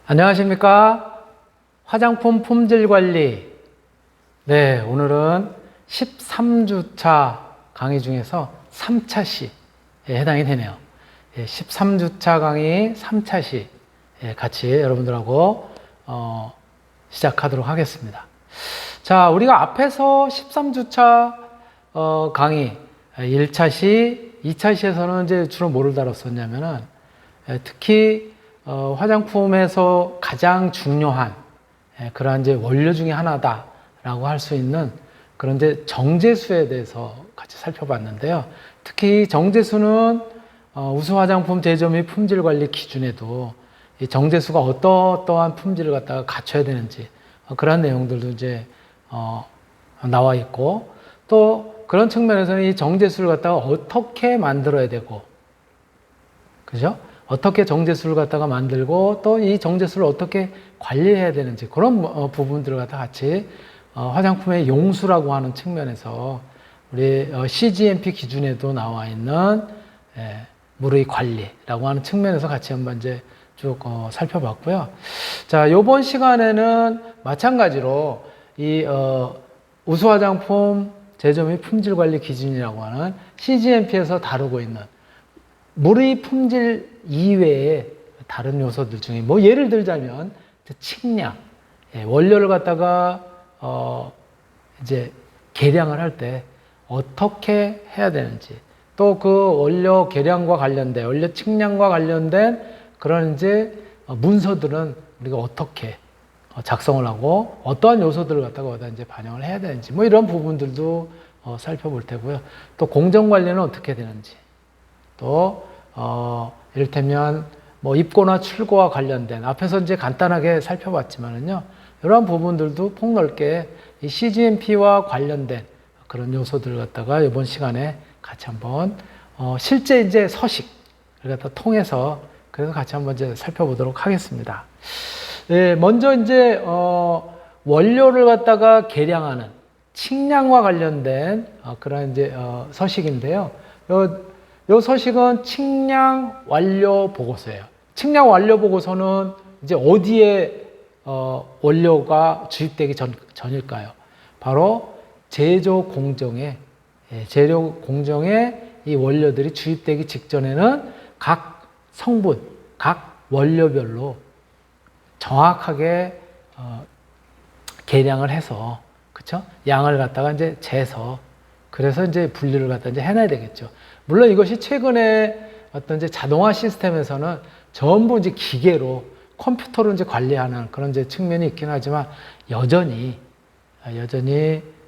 안녕하십니까? 화장품 품질 관리. 네, 오늘은 13주차 강의 중에서 3차 시에 해당이 되네요. 13주차 강의 3차 시 같이 여러분들하고 시작하도록 하겠습니다. 자, 우리가 앞에서 13주차 강의 1차 시, 2차 시에서는 이제 주로 뭐를 다뤘었냐면은 특히 화장품에서 가장 중요한 그러한 이제 원료 중에 하나다라고 할 수 있는 그런 이제 정제수에 대해서 같이 살펴봤는데요. 특히 정제수는 우수 화장품 제조 및 품질 관리 기준에도 이 정제수가 어떠한 품질을 갖다가 갖춰야 되는지 그런 내용들도 이제 나와 있고, 또 그런 측면에서는 이 정제수를 갖다가 어떻게 만들어야 되고, 그죠? 어떻게 정제수를 갖다가 만들고 또 이 정제수를 어떻게 관리해야 되는지 그런 부분들을 갖다 같이 화장품의 용수라고 하는 측면에서 우리 CGMP 기준에도 나와 있는 물의 관리라고 하는 측면에서 같이 한번 이제 쭉 살펴봤고요. 자, 이번 시간에는 마찬가지로 이 우수 화장품 제조 및 품질 관리 기준이라고 하는 CGMP에서 다루고 있는 물의 품질 이외에 다른 요소들 중에 뭐 예를 들자면 측량, 원료를 갖다가 이제 계량을 할 때 어떻게 해야 되는지, 또 그 원료 계량과 관련된 원료 측량과 관련된 그런 이제 문서들은 우리가 어떻게 작성을 하고 어떠한 요소들을 갖다가 어디다 이제 반영을 해야 되는지 뭐 이런 부분들도 살펴볼 테고요. 또 공정 관리는 어떻게 되는지, 또 이를테면 뭐 입고나 출고와 관련된 앞에서 이제 간단하게 살펴봤지만은요, 이러한 부분들도 폭넓게 이 CGMP와 관련된 그런 요소들을 갖다가 이번 시간에 같이 한번 실제 이제 서식을 갖다 통해서 그래서 같이 한번 이제 살펴보도록 하겠습니다. 네, 먼저 이제 원료를 갖다가 계량하는 측량과 관련된 그런 이제 서식인데요. 요 서식은 측량 완료 보고서예요. 측량 완료 보고서는 이제 어디에 원료가 주입되기 전일까요? 바로 제조 공정에 이 원료들이 주입되기 직전에는 각 성분, 각 원료별로 정확하게 계량을 해서, 그쵸? 양을 갖다가 이제 재서, 그래서 이제 분류를 갖다 이제 해놔야 되겠죠. 물론 이것이 최근에 어떤 이제 자동화 시스템에서는 전부 이제 기계로 컴퓨터로 이제 관리하는 그런 이제 측면이 있긴 하지만 여전히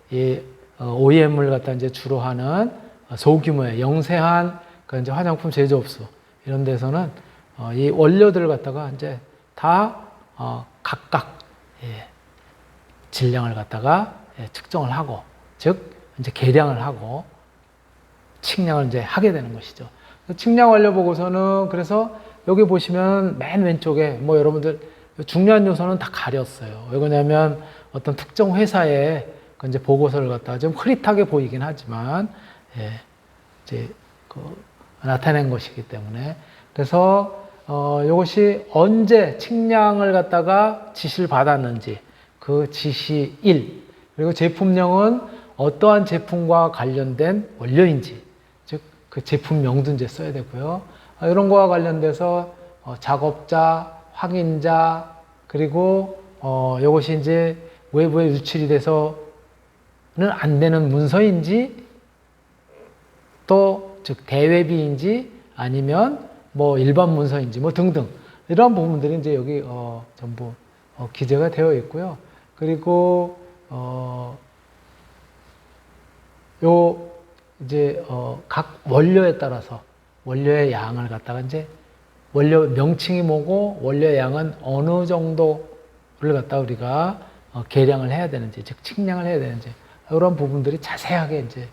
이 OEM을 갖다 이제 주로 하는 소규모의 영세한 그런 이제 화장품 제조업소 이런 데서는 이 원료들을 갖다가 이제 다 각각 질량을 갖다가 측정을 하고, 즉 이제 계량을 하고 측량을 이제 하게 되는 것이죠. 측량 완료 보고서는 그래서 여기 보시면 맨 왼쪽에 뭐 여러분들 중요한 요소는 다 가렸어요. 왜 그러냐면 어떤 특정 회사의 그 이제 보고서를 갖다가 좀 흐릿하게 보이긴 하지만 이제 나타낸 것이기 때문에, 그래서 이것이 언제 측량을 갖다가 지시를 받았는지 그 지시 1, 그리고 제품명은 어떠한 제품과 관련된 원료인지, 즉 그 제품명도 이제 써야 되고요. 이런 거와 관련돼서 작업자, 확인자, 그리고 이것이 이제 외부에 유출이 돼서는 안 되는 문서인지, 또 즉 대외비인지 아니면 뭐 일반 문서인지 뭐 등등 이런 부분들이 이제 여기 전부 기재가 되어 있고요. 그리고 요 이제 각 원료에 따라서 원료의 양을 갖다가 이제 원료 명칭이 뭐고 원료의 양은 어느 정도를 갖다 우리가 계량을 해야 되는지, 즉 측량을 해야 되는지 이런 부분들이 자세하게 이제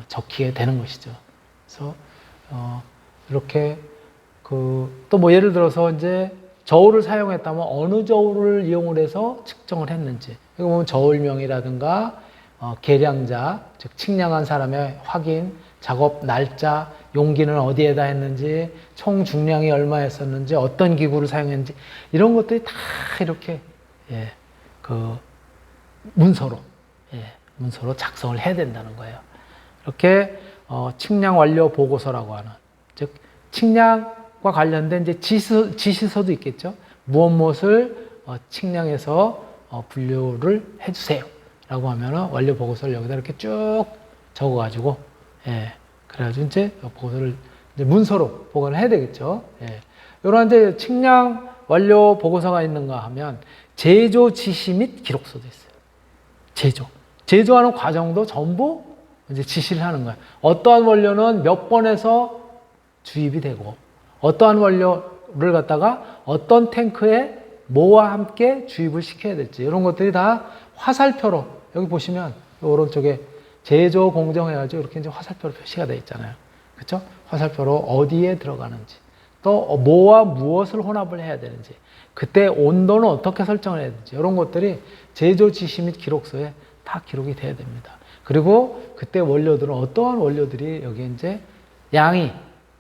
적히게 되는 것이죠. 그래서 이렇게 또 뭐 예를 들어서 이제 저울을 사용했다면 어느 저울을 이용을 해서 측정을 했는지, 이거 보면 저울명이라든가 계량자, 즉 측량한 사람의 확인, 작업 날짜, 용기는 어디에다 했는지, 총 중량이 얼마였었는지, 어떤 기구를 사용했는지 이런 것들이 다 이렇게 그 문서로 문서로 작성을 해야 된다는 거예요. 이렇게 측량 완료 보고서라고 하는, 즉 측량과 관련된 이제 지시서도 있겠죠. 무엇을 측량해서 분류를 해주세요. 라고 하면은 완료 보고서를 여기다 이렇게 쭉 적어가지고, 그래가지고 이제 보고서를 이제 문서로 보관을 해야 되겠죠. 이런 이제 측량 완료 보고서가 있는가 하면 제조 지시 및 기록서도 있어요. 제조하는 과정도 전부 이제 지시를 하는 거예요. 어떠한 원료는 몇 번에서 주입이 되고, 어떠한 원료를 갖다가 어떤 탱크에 뭐와 함께 주입을 시켜야 될지, 이런 것들이 다 화살표로, 여기 보시면 오른쪽에 제조 공정 해가지고 이렇게 이제 화살표로 표시가 되어 있잖아요. 그렇죠? 화살표로 어디에 들어가는지, 또 뭐와 무엇을 혼합을 해야 되는지, 그때 온도는 어떻게 설정을 해야 되는지, 이런 것들이 제조 지시 및 기록서에 다 기록이 돼야 됩니다. 그리고 그때 원료들은 어떠한 원료들이 여기 이제 양이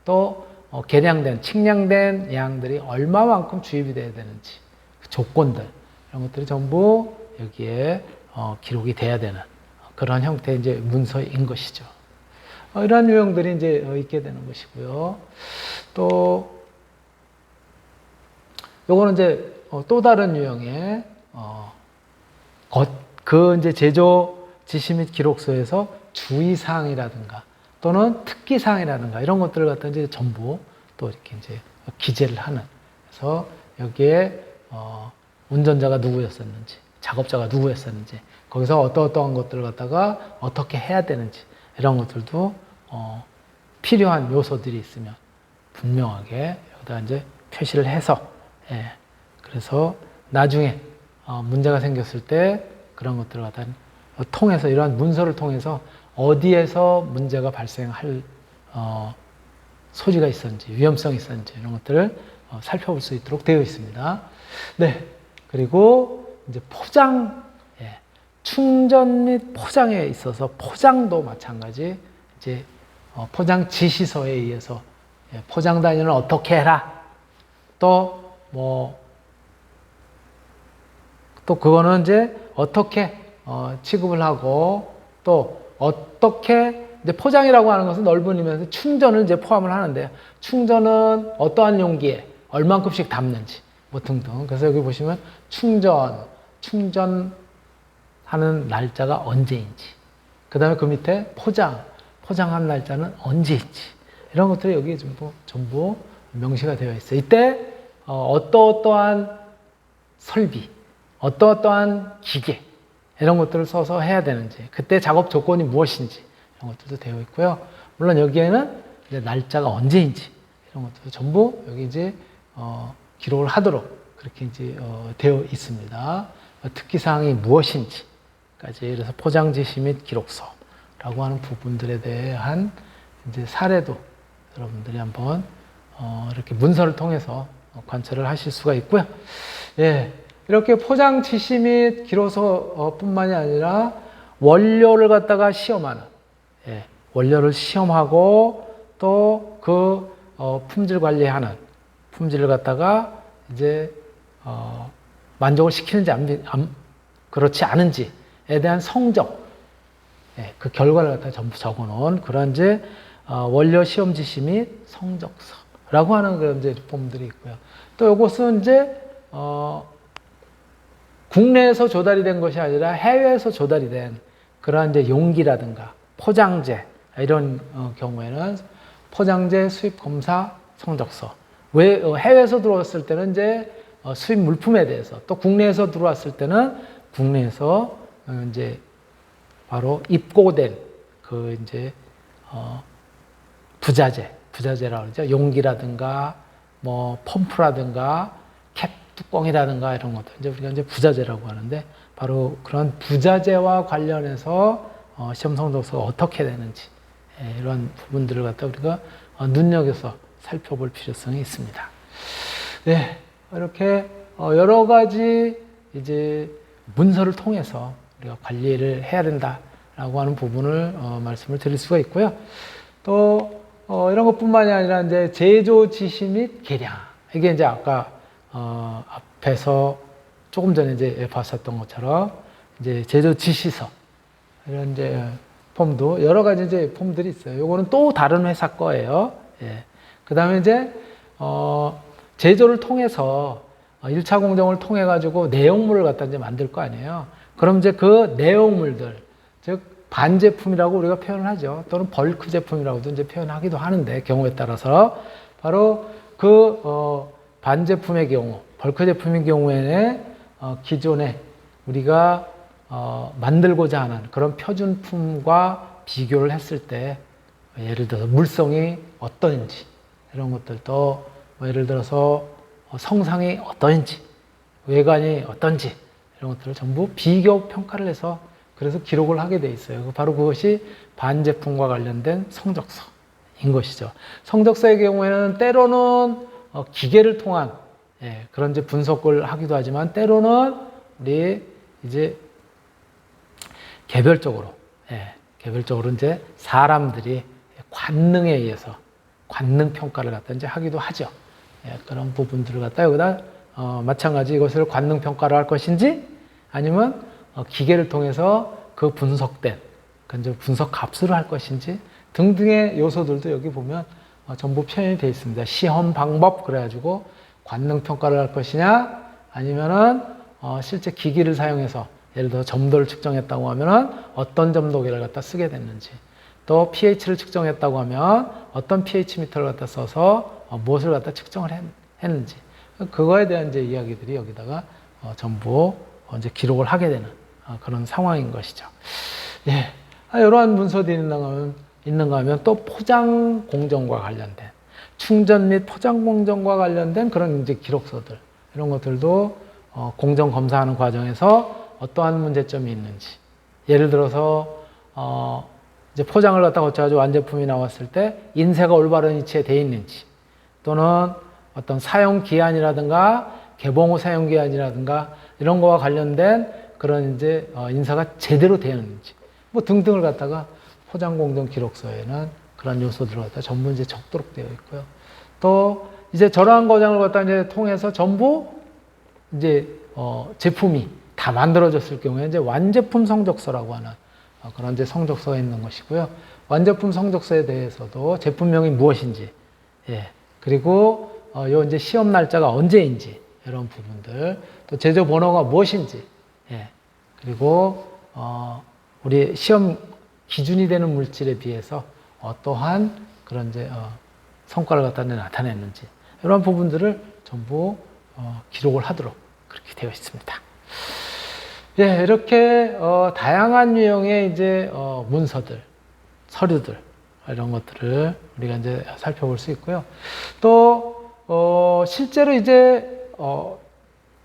또 계량된, 측량된 양들이 얼마만큼 주입이 돼야 되는지, 그 조건들, 이런 것들이 전부 여기에 기록이 돼야 되는 그런 형태의 이제 문서인 것이죠. 이러한 유형들이 이제 있게 되는 것이고요. 또 요거는 이제 또 다른 유형의 그 이제 제조 지시 및 기록서에서 주의사항이라든가 또는 특기사항이라든가 이런 것들을 갖다 이제 전부 또 이렇게 이제 기재를 하는. 그래서 여기에 운전자가 누구였었는지, 작업자가 누구였었는지, 거기서 어떠한 것들을 갖다가 어떻게 해야 되는지, 이런 것들도 필요한 요소들이 있으면 분명하게 여기다 이제 표시를 해서, 그래서 나중에 문제가 생겼을 때 그런 것들을 갖다 통해서, 이러한 문서를 통해서 어디에서 문제가 발생할 소지가 있었는지, 위험성이 있었는지, 이런 것들을 살펴볼 수 있도록 되어 있습니다. 네. 그리고 이제 포장, 충전 및 포장에 있어서 포장도 마찬가지, 이제 포장 지시서에 의해서 포장 단위는 어떻게 해라. 또 그거는 이제 어떻게 취급을 하고, 또 어떻게 이제 포장이라고 하는 것은 넓은 의미에서 충전을 이제 포함을 하는데, 충전은 어떠한 용기에 얼만큼씩 담는지 뭐 등등. 그래서 여기 보시면 충전하는 날짜가 언제인지, 그 다음에 그 밑에 포장한 날짜는 언제인지, 이런 것들이 여기 전부 명시가 되어 있어요. 이때 어떠한 설비, 어떠한 기계, 이런 것들을 써서 해야 되는지, 그때 작업 조건이 무엇인지, 이런 것들도 되어 있고요. 물론 여기에는 이제 날짜가 언제인지, 이런 것들도 전부 여기 이제 기록을 하도록 그렇게 이제 되어 있습니다. 특기사항이 무엇인지까지, 그래서 포장 지시 및 기록서라고 하는 부분들에 대한 이제 사례도 여러분들이 한번 이렇게 문서를 통해서 관찰을 하실 수가 있고요. 이렇게 포장 지시 및 기록서뿐만이 아니라 원료를 갖다가 시험하는, 원료를 시험하고 또 그 품질 관리하는, 품질을 갖다가 이제 만족을 시키는지 그렇지 않은지에 대한 성적, 그 결과를 갖다 전부 적어놓은 그런 이제 원료 시험 지시 및 성적서라고 하는 그런 이제 부분들이 있고요. 또 이것은 이제 국내에서 조달이 된 것이 아니라 해외에서 조달이 된 그러한 이제 용기라든가 포장재, 이런 경우에는 포장재 수입 검사 성적서. 왜 해외에서 들어왔을 때는 이제 수입 물품에 대해서, 또 국내에서 들어왔을 때는 국내에서 이제 바로 입고된 그 이제 부자재라고 그러죠. 용기라든가 뭐 펌프라든가 캡 뚜껑이라든가 이런 것들, 이제 우리가 이제 부자재라고 하는데, 바로 그런 부자재와 관련해서 시험 성적서가 어떻게 되는지, 이런 부분들을 갖다 우리가 눈여겨서 살펴볼 필요성이 있습니다. 네, 이렇게 여러 가지 이제 문서를 통해서 우리가 관리를 해야 된다라고 하는 부분을 말씀을 드릴 수가 있고요. 또 이런 것뿐만이 아니라 이제 제조 지시 및 개량. 이게 이제 아까 앞에서 조금 전에 이제 봤었던 것처럼 이제 제조 지시서 이런 이제 폼도 여러 가지 이제 폼들이 있어요. 요거는 또 다른 회사 거예요. 예. 그다음에 이제 제조를 통해서 1차 공정을 통해 가지고 내용물을 갖다 이제 만들 거 아니에요. 그럼 이제 그 내용물들, 즉 반제품이라고 우리가 표현을 하죠. 또는 벌크 제품이라고도 이제 표현하기도 하는데 경우에 따라서 바로 그 반제품의 경우, 벌크 제품의 경우에는 기존에 우리가 만들고자 하는 그런 표준품과 비교를 했을 때 예를 들어서 물성이 어떤지 이런 것들도 예를 들어서 성상이 어떤지 외관이 어떤지 이런 것들을 전부 비교 평가를 해서 그래서 기록을 하게 돼 있어요. 바로 그것이 반제품과 관련된 성적서인 것이죠. 성적서의 경우에는 때로는 기계를 통한 그런 이제 분석을 하기도 하지만 때로는 우리 이제 개별적으로 이제 사람들이 관능에 의해서 관능 평가를 갖다 이제 하기도 하죠. 그런 부분들을 갖다 여기다 마찬가지 이것을 관능 평가를 할 것인지 아니면 기계를 통해서 그 분석된 이제 분석 값으로 할 것인지 등등의 요소들도 여기 보면 전부 표현이 되어 있습니다. 시험 방법 그래가지고 관능 평가를 할 것이냐 아니면은 실제 기기를 사용해서 예를 들어 점도를 측정했다고 하면은 어떤 점도기를 갖다 쓰게 됐는지 또 pH를 측정했다고 하면 어떤 pH 미터를 갖다 써서 무엇을 갖다 측정을 했는지 그거에 대한 이제 이야기들이 여기다가 전부 이제 기록을 하게 되는 그런 상황인 것이죠. 예. 이러한 문서들이 있는가 하면 또 포장 공정과 관련된 충전 및 포장 공정과 관련된 그런 이제 기록서들 이런 것들도 공정 검사하는 과정에서 어떠한 문제점이 있는지 예를 들어서 이제 포장을 갖다 거쳐가지고 완제품이 나왔을 때 인쇄가 올바른 위치에 돼 있는지 또는 어떤 사용 기한이라든가 개봉 후 사용 기한이라든가 이런 거와 관련된 그런 이제 인쇄가 제대로 되었는지 뭐 등등을 갖다가 포장 공정 기록서에는 그런 요소들을 갖다 전부 이제 적도록 되어 있고요. 또 이제 저러한 과정을 갖다 이제 통해서 전부 이제 제품이 다 만들어졌을 경우에 이제 완제품 성적서라고 하는 그런 이제 성적서가 있는 것이고요. 완제품 성적서에 대해서도 제품명이 무엇인지, 그리고 요 이제 시험 날짜가 언제인지 이런 부분들, 또 제조 번호가 무엇인지, 그리고 우리 시험 기준이 되는 물질에 비해서 어떠한 그런 이제 성과를 갖다 나타냈는지 이런 부분들을 전부 기록을 하도록 그렇게 되어 있습니다. 예, 이렇게 다양한 유형의 이제 문서들, 서류들 이런 것들을 우리가 이제 살펴볼 수 있고요. 또 실제로 이제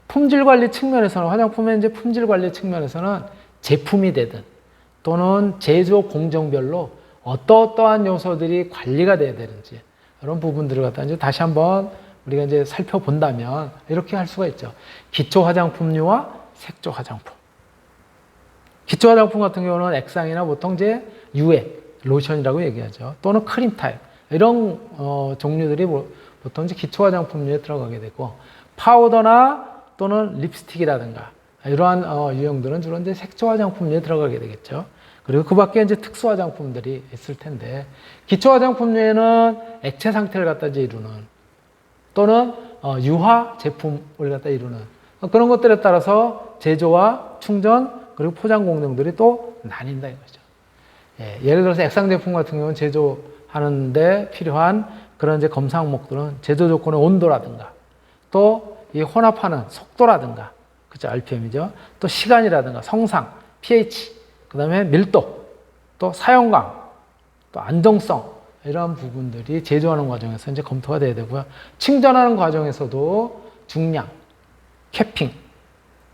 품질 관리 측면에서는 화장품의 이제 품질 관리 측면에서는 제품이 되든 또는 제조 공정별로 어떠한 요소들이 관리가 돼야 되는지 이런 부분들을 갖다 이제 다시 한번 우리가 이제 살펴본다면 이렇게 할 수가 있죠. 기초 화장품류와 색조 화장품. 기초 화장품 같은 경우는 액상이나 보통 이제 유액, 로션이라고 얘기하죠. 또는 크림 타입 이런 종류들이 보통 이제 기초 화장품류에 들어가게 되고 파우더나 또는 립스틱이라든가 이러한 유형들은 주로 이제 색조 화장품류에 들어가게 되겠죠. 그리고 그 밖에 이제 특수 화장품들이 있을 텐데 기초 화장품류에는 액체 상태를 갖다 이제 이루는 또는 유화 제품을 갖다 이루는 그런 것들에 따라서 제조와 충전 그리고 포장 공정들이 또 나뉜다 이거죠. 예를 들어서 액상 제품 같은 경우는 제조하는데 필요한 그런 이제 검사 항목들은 제조 조건의 온도라든가 또 이 혼합하는 속도라든가 그죠 RPM이죠. 또 시간이라든가 성상, pH, 그다음에 밀도, 또 사용감, 또 안정성 이런 부분들이 제조하는 과정에서 이제 검토가 돼야 되고요. 충전하는 과정에서도 중량, 캐핑,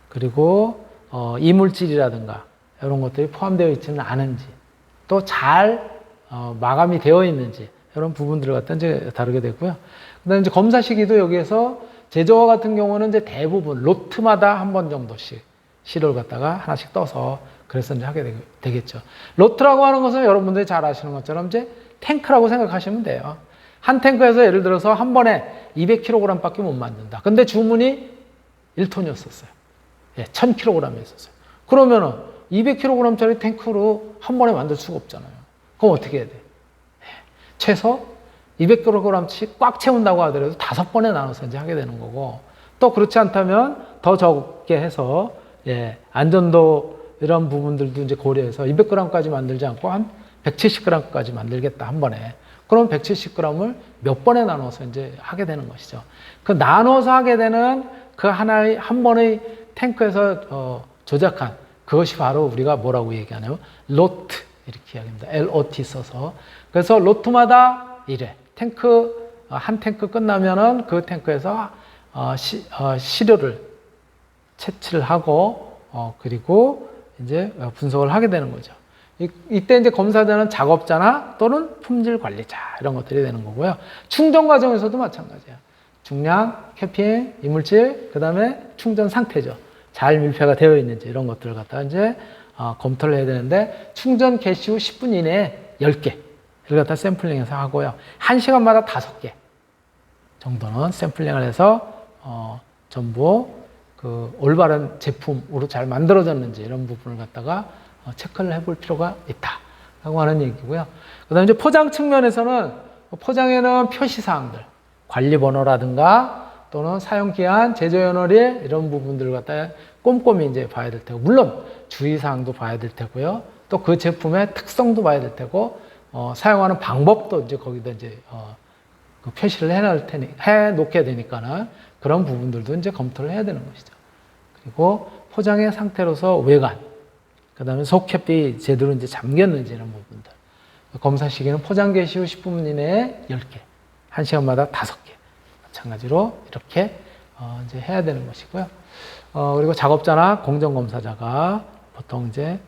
그리고 이물질이라든가 이런 것들이 포함되어 있지는 않은지, 또 잘 마감이 되어 있는지 이런 부분들을 갖다 이제 다루게 되고요. 그다음에 이제 검사 시기도 여기에서 제조와 같은 경우는 이제 대부분 로트마다 한 번 정도씩 시료를 갖다가 하나씩 떠서 그래서 이제 하게 되겠죠. 로트라고 하는 것은 여러분들이 잘 아시는 것처럼 이제 탱크라고 생각하시면 돼요. 한 탱크에서 예를 들어서 한 번에 200kg밖에 못 만든다. 근데 주문이 1톤이었었어요. 예, 1000kg이었었어요. 그러면은 200kg짜리 탱크로 한 번에 만들 수가 없잖아요. 그럼 어떻게 해야 돼? 예, 최소 200kg씩 꽉 채운다고 하더라도 5번에 나눠서 이제 하게 되는 거고, 또 그렇지 않다면 더 적게 해서, 예, 안전도 이런 부분들도 이제 고려해서 200g까지 만들지 않고 한 170g까지 만들겠다, 한 번에. 그럼 170g을 몇 번에 나눠서 이제 하게 되는 것이죠. 그 나눠서 하게 되는 그 하나의, 한 번의 탱크에서 조작한 그것이 바로 우리가 뭐라고 얘기하냐면 로트, 이렇게 이야기합니다. LOT 써서. 그래서 로트마다 이래. 탱크, 한 탱크 끝나면은 그 탱크에서 시료를 채취를 하고, 그리고 이제 분석을 하게 되는 거죠. 이때 이제 검사자는 작업자나 또는 품질 관리자, 이런 것들이 되는 거고요. 충전 과정에서도 마찬가지예요. 중량, 캐핑, 이물질, 그 다음에 충전 상태죠. 잘 밀폐가 되어 있는지 이런 것들을 갖다가 이제 검토를 해야 되는데, 충전 개시 후 10분 이내에 10개 이걸 갖다 샘플링해서 하고요. 1시간마다 5개 정도는 샘플링을 해서 전부 그 올바른 제품으로 잘 만들어졌는지 이런 부분을 갖다가 체크를 해볼 필요가 있다라고 하는 얘기고요. 그 다음에 이제 포장 측면에서는, 포장에는 표시사항들, 관리번호라든가 또는 사용기한, 제조연월일 이런 부분들을 갖다 꼼꼼히 이제 봐야 될 테고, 물론 주의사항도 봐야 될 테고요. 또 그 제품의 특성도 봐야 될 테고, 사용하는 방법도 이제 거기다 이제 그 표시를 해 놓게 되니까는 그런 부분들도 이제 검토를 해야 되는 것이죠. 그리고 포장의 상태로서 외관, 그 다음에 속캡이 제대로 이제 잠겼는지 이런 부분들. 검사 시기는 포장 개시 후 10분 이내에 10개, 1시간마다 5개. 마찬가지로 이렇게 이제 해야 되는 것이고요. 그리고 작업자나 공정검사자가 보통 이제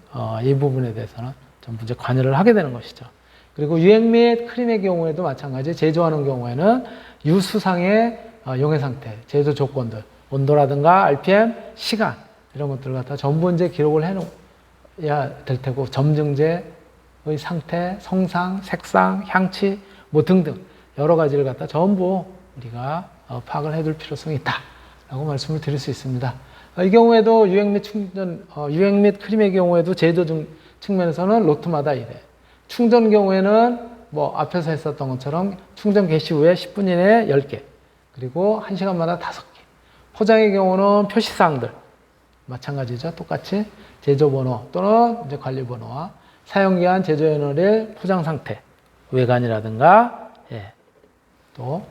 이 부분에 대해서는 전부 이제 관여를 하게 되는 것이죠. 그리고 유액 및 크림의 경우에도 마찬가지, 제조하는 경우에는 유수상의 용해 상태, 제조 조건들, 온도라든가 RPM, 시간 이런 것들을 갖다 전부 이제 기록을 해놓아야 될 테고, 점증제의 상태, 성상, 색상, 향치 뭐 등등 여러 가지를 갖다 전부 우리가 파악을 해둘 필요성이 있다라고 말씀을 드릴 수 있습니다. 이 경우에도 유액 및 크림의 경우에도 제조 측면에서는 로트마다 이래. 충전 경우에는 뭐 앞에서 했었던 것처럼 충전 개시 후에 10분 이내에 10개, 그리고 1시간마다 5개. 포장의 경우는 표시사항들 마찬가지죠. 똑같이 제조번호 또는 이제 관리번호와 사용기한, 제조연월일, 포장 상태, 외관이라든가, 예, 또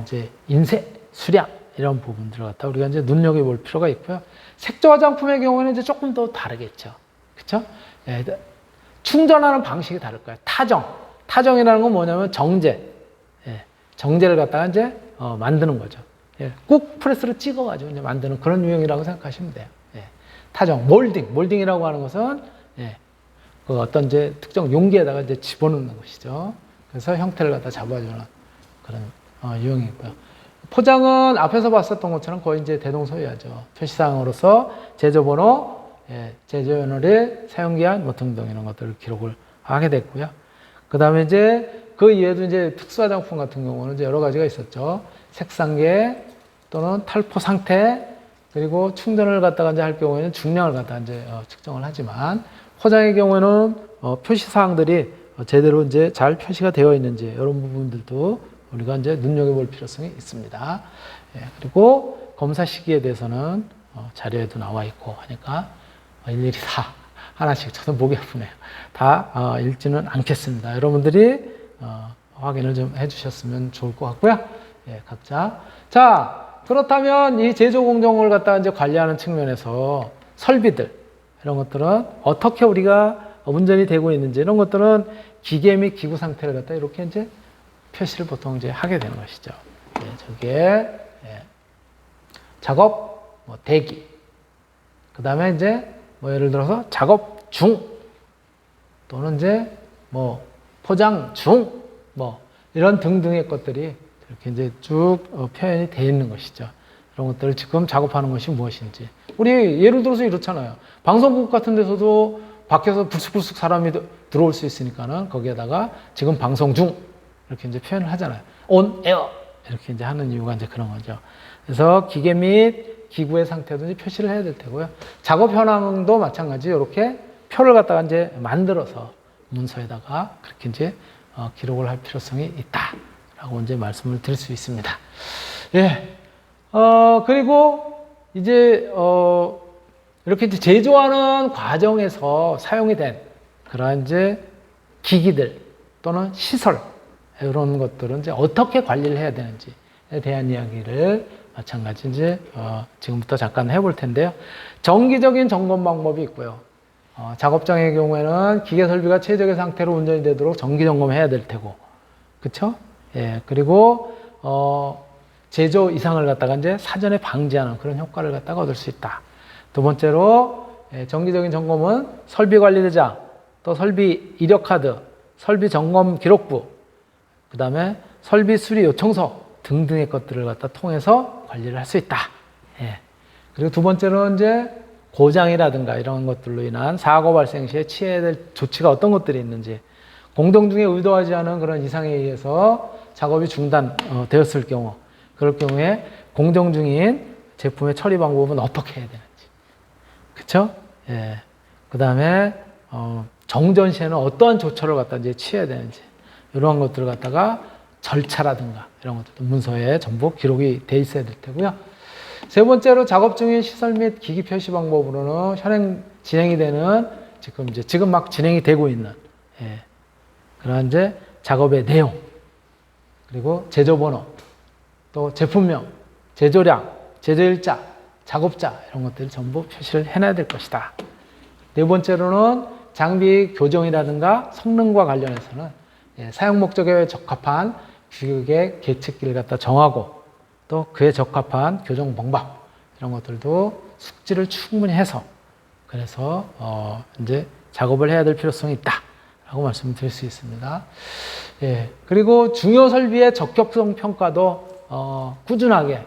이제 인쇄, 수량 이런 부분들을 갖다 우리가 이제 눈여겨볼 필요가 있고요. 색조 화장품의 경우에는 이제 조금 더 다르겠죠. 그렇죠? 예, 충전하는 방식이 다를 거예요. 타정이라는 건 뭐냐면 정제, 예, 정제를 갖다가 이제 만드는 거죠. 예, 꾹 프레스로 찍어가지고 이제 만드는 그런 유형이라고 생각하시면 돼요. 예, 타정, 몰딩이라고 하는 것은, 예, 그 어떤 이제 특정 용기에다가 이제 집어넣는 것이죠. 그래서 형태를 갖다 잡아주는 그런 유형이고요. 포장은 앞에서 봤었던 것처럼 거의 이제 대동소이하죠. 표시사항으로서 제조번호, 예, 제조연월일, 사용기한 뭐 등등 이런 것들을 기록을 하게 됐고요. 그 다음에 이제 그 이외에도 이제 특수화장품 같은 경우는 이제 여러 가지가 있었죠. 색상계 또는 탈포 상태, 그리고 충전을 갖다가 이제 할 경우에는 중량을 갖다 이제 측정을 하지만, 포장의 경우에는 표시사항들이 제대로 이제 잘 표시가 되어 있는지 이런 부분들도 우리가 이제 눈여겨볼 필요성이 있습니다. 예, 그리고 검사 시기에 대해서는 자료에도 나와 있고 하니까 일일이 다 하나씩, 저도 목이 아프네요. 다 읽지는 않겠습니다. 여러분들이 확인을 좀 해주셨으면 좋을 것 같고요. 예, 각자. 자, 그렇다면 이 제조 공정을 갖다 이제 관리하는 측면에서 설비들 이런 것들은 어떻게 우리가 운전이 되고 있는지 이런 것들은 기계 및 기구 상태를 갖다 이렇게 이제 표시를 보통 이제 하게 되는 것이죠. 예, 저게 예, 작업 뭐 대기, 그 다음에 이제 뭐 예를 들어서 작업 중 또는 이제 뭐 포장 중 뭐 이런 등등의 것들이 이렇게 이제 쭉 표현이 되어 있는 것이죠. 이런 것들을 지금 작업하는 것이 무엇인지. 우리 예를 들어서 이렇잖아요. 방송국 같은 데서도 밖에서 불쑥불쑥 사람이 들어올 수 있으니까는 거기에다가 지금 방송 중 이렇게 이제 표현을 하잖아요. on air 이렇게 이제 하는 이유가 이제 그런 거죠. 그래서 기계 및 기구의 상태도 이제 표시를 해야 될 테고요. 작업 현황도 마찬가지 이렇게 표를 갖다가 이제 만들어서 문서에다가 그렇게 이제 기록을 할 필요성이 있다라고 이제 말씀을 드릴 수 있습니다. 예. 그리고 이제 이렇게 이제 제조하는 과정에서 사용이 된 그런 이제 기기들 또는 시설 이런 것들은 이제 어떻게 관리를 해야 되는지에 대한 이야기를 마찬가지 이제 지금부터 잠깐 해볼 텐데요. 정기적인 점검 방법이 있고요. 작업장의 경우에는 기계 설비가 최적의 상태로 운전이 되도록 정기 점검해야 될 테고, 그렇죠? 예. 그리고 제조 이상을 갖다가 이제 사전에 방지하는 그런 효과를 갖다가 얻을 수 있다. 두 번째로 정기적인 점검은 설비 관리 대장, 또 설비 이력 카드, 설비 점검 기록부, 그 다음에 설비 수리 요청서 등등의 것들을 갖다 통해서 관리를 할 수 있다. 예. 그리고 두 번째로는 이제 고장이라든가 이런 것들로 인한 사고 발생 시에 취해야 될 조치가 어떤 것들이 있는지, 공동 중에 의도하지 않은 그런 이상에 의해서 작업이 중단되었을 경우, 그럴 경우에 공정 중인 제품의 처리 방법은 어떻게 해야 되는지, 그쵸? 예. 그 다음에 정전 시에는 어떠한 조처를 갖다 이제 취해야 되는지, 이러한 것들을 갖다가 절차라든가 이런 것들도 문서에 전부 기록이 돼 있어야 될 테고요. 세 번째로 작업 중인 시설 및 기기 표시 방법으로는 진행이 되는 지금 막 진행이 되고 있는 그런 이제 작업의 내용, 그리고 제조 번호, 또 제품명, 제조량, 제조일자, 작업자 이런 것들을 전부 표시를 해놔야 될 것이다. 네 번째로는 장비 교정이라든가 성능과 관련해서는 사용 목적에 적합한 규격의 계측기를 갖다 정하고 또 그에 적합한 교정 방법 이런 것들도 숙지를 충분히 해서 그래서 이제 작업을 해야 될 필요성이 있다라고 말씀을 드릴 수 있습니다. 예. 그리고 중요 설비의 적격성 평가도 꾸준하게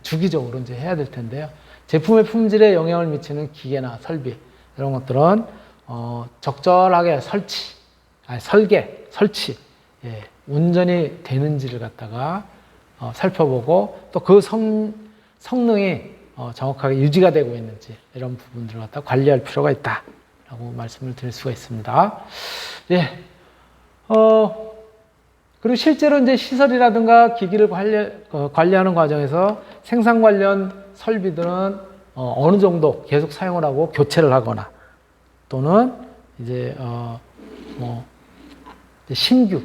주기적으로 이제 해야 될 텐데요. 제품의 품질에 영향을 미치는 기계나 설비 이런 것들은 적절하게 설치, 운전이 되는지를 갖다가 살펴보고 또 그 성능이 정확하게 유지가 되고 있는지 이런 부분들을 갖다 관리할 필요가 있다라고 말씀을 드릴 수가 있습니다. 예. 그리고 실제로 이제 시설이라든가 기기를 관리하는 과정에서 생산 관련 설비들은 어느 정도 계속 사용을 하고 교체를 하거나 또는 이제 신규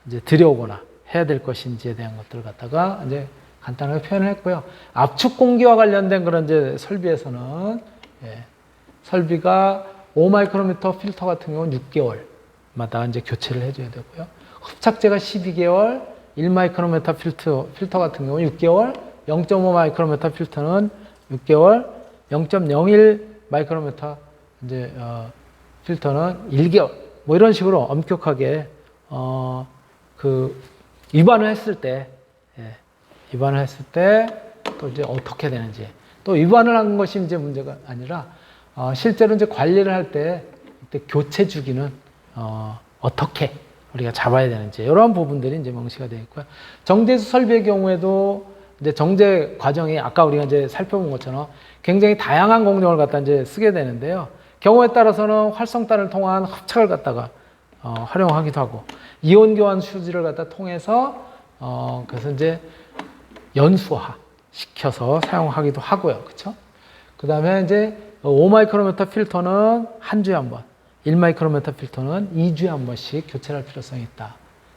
이제 들여오거나 해야 될 것인지에 대한 것들을 갖다가 이제 간단하게 표현을 했고요. 압축 공기와 관련된 그런 이제 설비에서는 설비가 5마이크로미터 필터 같은 경우는 6개월마다 이제 교체를 해줘야 되고요. 흡착제가 12개월, 1마이크로미터 필터 같은 경우는 6개월, 0.5마이크로미터 필터는 6개월, 0.01 마이크로미터 이제 필터는 1개월. 뭐 이런 식으로 엄격하게 위반을 했을 때 또 이제 어떻게 되는지, 또 위반을 한 것이 이제 문제가 아니라 실제로 이제 관리를 할 때 이때 교체 주기는 어떻게 우리가 잡아야 되는지 이런 부분들이 이제 명시가 되어 있고요. 정제수 설비의 경우에도 이제 정제 과정이 아까 우리가 이제 살펴본 것처럼 굉장히 다양한 공정을 갖다 이제 쓰게 되는데요. 경우에 따라서는 활성탄을 통한 흡착을 갖다가 활용하기도 하고 이온 교환 수지를 갖다 통해서 그래서 이제 연수화 시켜서 사용하기도 하고요. 그렇죠? 그다음에 이제 5마이크로미터 필터는 한 주에 한 번, 1마이크로미터 필터는 2주에 한 번씩 교체를 할 필요성이 있다.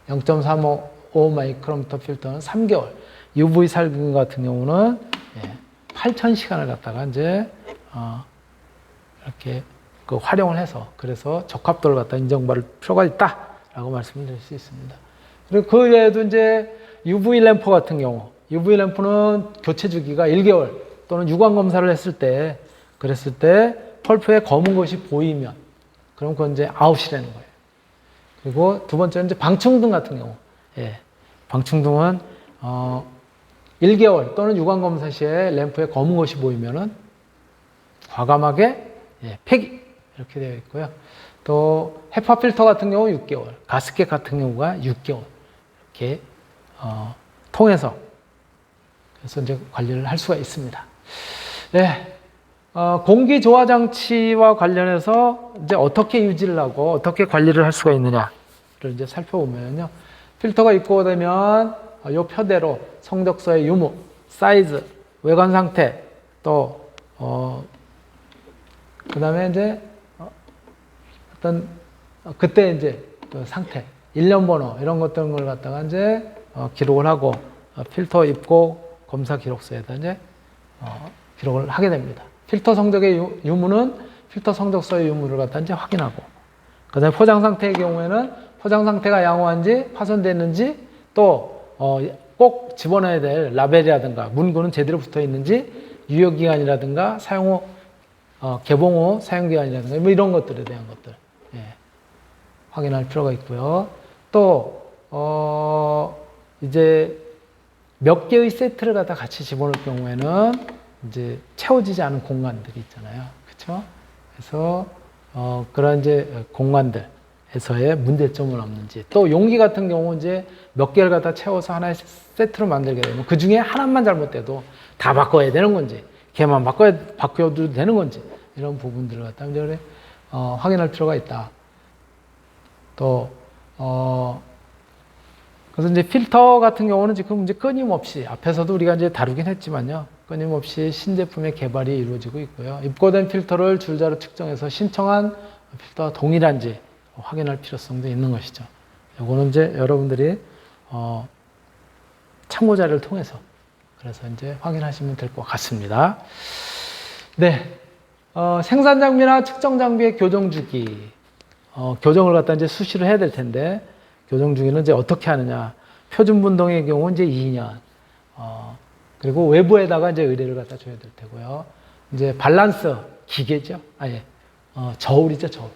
0.35 마이크로미터 필터는 3개월, UV 살균 같은 경우는 8,000시간을 갖다가 이제 이렇게 활용을 해서 그래서 적합도를 갖다 인정받을 필요가 있다라고 말씀을 드릴 수 있습니다. 그리고 그 외에도 이제 UV 램프 같은 경우, UV 램프는 교체 주기가 1개월 또는 유광 검사를 했을 때 그랬을 때 펄프에 검은 것이 보이면 그럼 그건 이제 아웃이라는 거예요. 그리고 두 번째는 이제 방충등 같은 경우, 방충등은 1개월 또는 유광 검사 시에 램프에 검은 것이 보이면은 과감하게 폐기 이렇게 되어 있고요. 또 헤파 필터 같은 경우 6개월, 가스켓 같은 경우가 6개월 이렇게 통해서 그래서 이제 관리를 할 수가 있습니다. 네, 공기 조화 장치와 관련해서 이제 어떻게 유지를 하고 어떻게 관리를 할 수가 있느냐를 이제 살펴보면요, 필터가 입고되면 이 표대로 성적서의 유무, 사이즈, 외관 상태, 또 그다음에 이제 어떤 그때 이제 그 상태, 일련 번호 이런 것들을 갖다가 이제 기록을 하고 필터 입고 검사 기록서에다 이제 기록을 하게 됩니다. 필터 성적의 유무는 필터 성적서의 유무를 갖다 이제 확인하고, 그다음에 포장 상태의 경우에는 포장 상태가 양호한지 파손됐는지, 또 꼭 집어넣어야 될 라벨이라든가 문구는 제대로 붙어 있는지, 유효 기간이라든가 사용 후 개봉 후 사용 기간이라든가 뭐 이런 것들에 대한 것들 확인할 필요가 있고요. 또 이제 몇 개의 세트를 갖다 같이 집어넣을 경우에는 이제 채워지지 않은 공간들이 있잖아요. 그렇죠? 그래서 그런 이제 공간들에서의 문제점은 없는지, 또 용기 같은 경우 이제 몇 개를 갖다 채워서 하나의 세트로 만들게 되면 그 중에 하나만 잘못돼도 다 바꿔야 되는 건지, 걔만 바꿔도 되는 건지, 이런 부분들을 갖다 이제 확인할 필요가 있다. 또 그래서 이제 필터 같은 경우는 지금 이제 끊임없이 앞에서도 우리가 이제 다루긴 했지만요, 끊임없이 신제품의 개발이 이루어지고 있고요. 입고된 필터를 줄자로 측정해서 신청한 필터와 동일한지 확인할 필요성도 있는 것이죠. 이거는 이제 여러분들이 참고 자료를 통해서 그래서 이제 확인하시면 될 것 같습니다. 네, 생산 장비나 측정 장비의 교정 주기, 교정을 갖다 이제 수시로 해야 될 텐데, 교정 주기는 이제 어떻게 하느냐? 표준 분동의 경우 이제 2년, 그리고 외부에다가 이제 의뢰를 갖다 줘야 될 테고요. 이제 밸런스 기계죠. 저울이죠, 저울.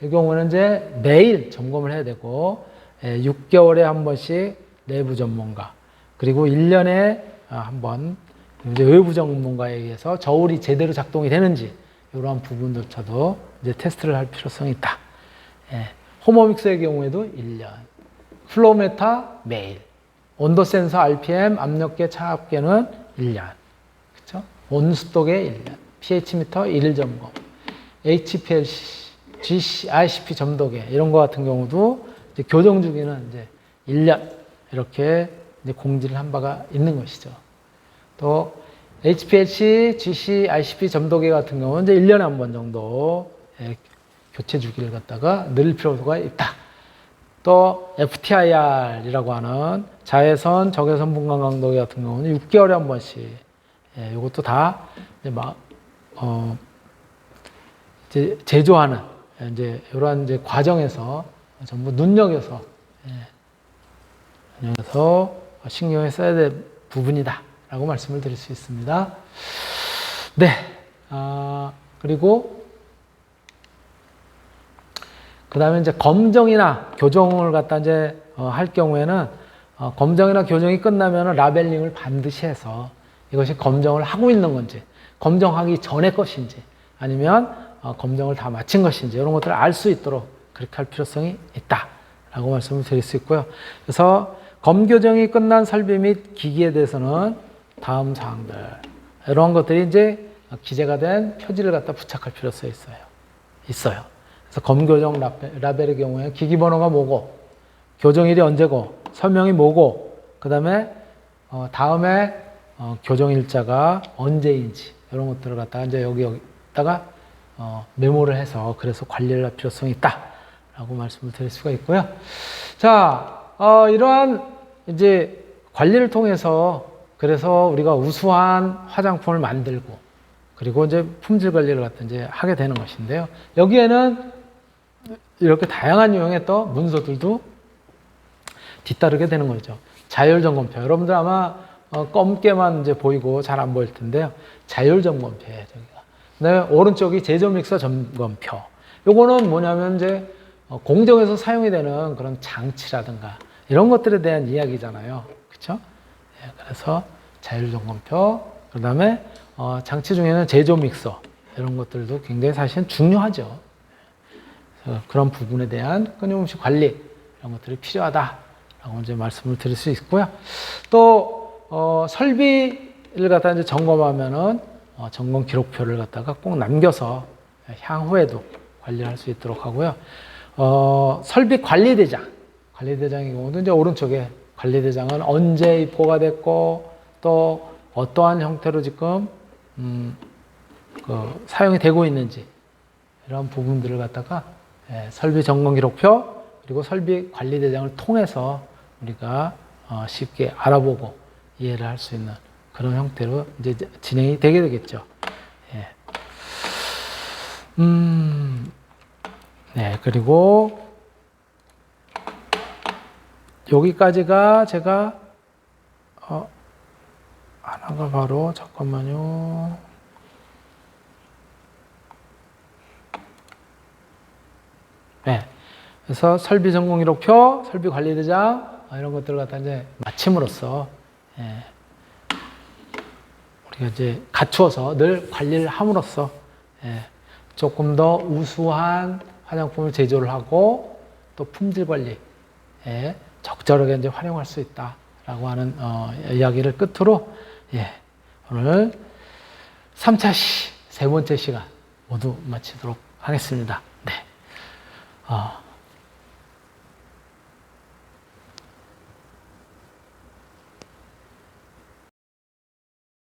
이 경우는 이제 매일 점검을 해야 되고, 6개월에 한 번씩 내부 전문가, 그리고 1년에 한 번 이제 외부 전문가에 의해서 저울이 제대로 작동이 되는지 이러한 부분조차도 이제 테스트를 할 필요성이 있다. 호모믹스의 경우에도 1년, 플로메타 매일, 온도 센서 RPM, 압력계, 차압계는 1년, 그렇죠? 온습도계 1년, pH 미터 1일 점검, HPLC, GC, ICP 점도계 이런 거 같은 경우도 이제 교정 주기는 이제 1년 이렇게 이제 공지를 한 바가 있는 것이죠. 또 HPLC, GC, ICP 점도계 같은 경우는 이제 1년에 한 번 정도 교체 주기를 갖다가 늘 필요가 있다. 또 FTIR이라고 하는 자외선, 적외선 분간 강도계 같은 경우는 6개월에 한 번씩, 이것도 다 이제 제조하는 이제 이러한 이제 과정에서 전부 눈여겨서 신경을 써야 될 부분이다라고 말씀을 드릴 수 있습니다. 네, 그리고 그 다음에 이제 검정이나 교정을 갖다 이제 할 경우에는 검정이나 교정이 끝나면 라벨링을 반드시 해서 이것이 검정을 하고 있는 건지, 검정하기 전의 것인지, 아니면 검정을 다 마친 것인지 이런 것들을 알 수 있도록 그렇게 할 필요성이 있다라고 말씀을 드릴 수 있고요. 그래서 검교정이 끝난 설비 및 기기에 대해서는 다음 사항들, 이런 것들이 이제 기재가 된 표지를 갖다 부착할 필요성이 있어요. 그래서 검교정 라벨의 경우에 기기 번호가 뭐고, 교정일이 언제고, 설명이 뭐고, 그 다음에 다음에 교정일자가 언제인지 이런 것들을 갖다가 이제 여기다가 메모를 해서 그래서 관리를 할 필요성이 있다라고 말씀을 드릴 수가 있고요. 자, 이러한 이제 관리를 통해서 그래서 우리가 우수한 화장품을 만들고, 그리고 이제 품질 관리를 갖다 이제 하게 되는 것인데요. 여기에는 이렇게 다양한 유형의 또 문서들도 뒤따르게 되는 거죠. 자율 점검표. 여러분들 아마 검게만 이제 보이고 잘 안 보일 텐데요. 자율 점검표예요, 저기가. 그다음에 오른쪽이 제조 믹서 점검표. 요거는 뭐냐면 이제 공정에서 사용이 되는 그런 장치라든가 이런 것들에 대한 이야기잖아요. 그렇죠? 그래서 자율 점검표. 그다음에 장치 중에는 제조 믹서 이런 것들도 굉장히 사실은 중요하죠. 그런 부분에 대한 끊임없이 관리 이런 것들이 필요하다라고 이제 말씀을 드릴 수 있고요. 또 설비를 갖다 이제 점검하면은 점검 기록표를 갖다가 꼭 남겨서 향후에도 관리를 할 수 있도록 하고요. 설비 관리대장의 경우도 이제 오른쪽에 관리대장은 언제 입고가 됐고 또 어떠한 형태로 지금 사용이 되고 있는지 이런 부분들을 갖다가 설비 점검 기록표 그리고 설비 관리대장을 통해서 우리가 쉽게 알아보고 이해를 할 수 있는 그런 형태로 이제 진행이 되게 되겠죠. 네, 그리고 여기까지가 제가 하나가 바로 잠깐만요. 네, 그래서 설비 점검 기록표, 설비 관리대장 이런 것들을 갖다 이제 마침으로써 우리가 이제 갖추어서 늘 관리를 함으로써 조금 더 우수한 화장품을 제조를 하고 또 품질 관리에 적절하게 이제 활용할 수 있다라고 하는 이야기를 끝으로 오늘 3차 세 번째 시간 모두 마치도록 하겠습니다. 네.